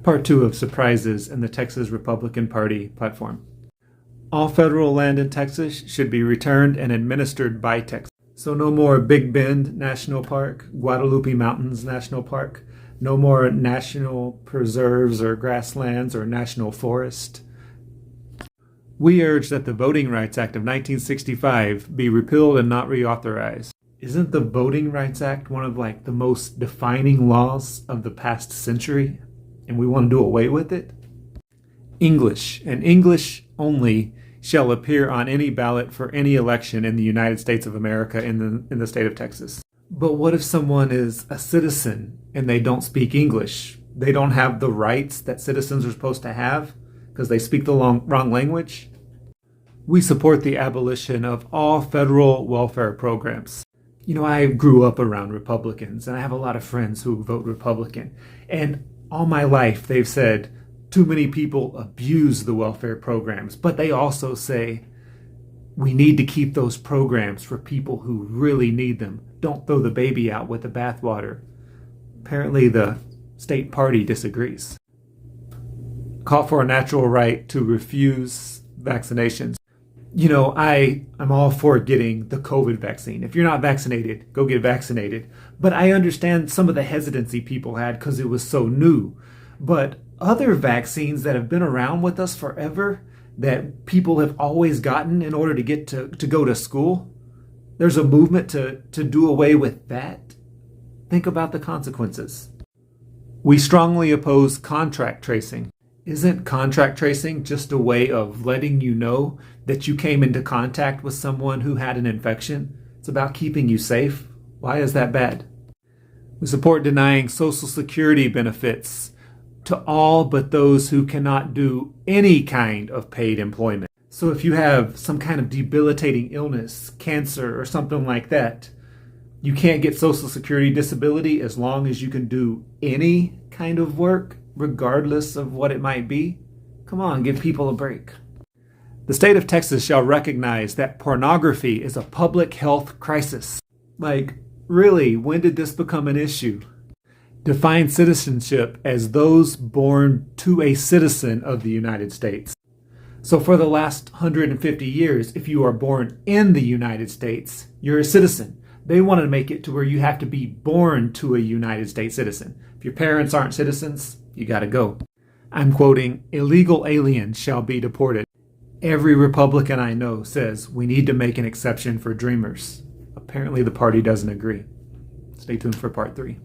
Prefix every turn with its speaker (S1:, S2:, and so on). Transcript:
S1: Part 2 of surprises in the Texas Republican Party platform. All federal land in Texas should be returned and administered by Texas. So no more Big Bend National Park, Guadalupe Mountains National Park, no more national preserves or grasslands or national forest. We urge that the Voting Rights Act of 1965 be repealed and not reauthorized. Isn't the Voting Rights Act one of the most defining laws of the past century? And we want to do away with it? English, and English only, shall appear on any ballot for any election in the United States of America in the state of Texas. But what if someone is a citizen and they don't speak English? They don't have the rights that citizens are supposed to have because they speak the wrong language? We support the abolition of all federal welfare programs. You know, I grew up around Republicans and I have a lot of friends who vote Republican. And all my life they've said too many people abuse the welfare programs, but they also say we need to keep those programs for people who really need them. Don't throw the baby out with the bathwater. Apparently the state party disagrees. Call for a natural right to refuse vaccinations. You know, I'm all for getting the COVID vaccine. If you're not vaccinated, go get vaccinated. But I understand some of the hesitancy people had because it was so new. But other vaccines that have been around with us forever, that people have always gotten in order to get to go to school, there's a movement to do away with that. Think about the consequences. We strongly oppose contract tracing. Isn't contract tracing just a way of letting you know that you came into contact with someone who had an infection? It's about keeping you safe. Why is that bad? We support denying Social Security benefits to all but those who cannot do any kind of paid employment. So if you have some kind of debilitating illness, cancer, or something like that, you can't get Social Security disability as long as you can do any kind of work, regardless of what it might be. Come on, give people a break. The state of Texas shall recognize that pornography is a public health crisis. Really, when did this become an issue? Define citizenship as those born to a citizen of the United States. So for the last 150 years, if you are born in the United States, you're a citizen. They wanted to make it to where you have to be born to a United States citizen. If your parents aren't citizens, you gotta go. I'm quoting, illegal aliens shall be deported. Every Republican I know says we need to make an exception for dreamers. Apparently the party doesn't agree. Stay tuned for part 3.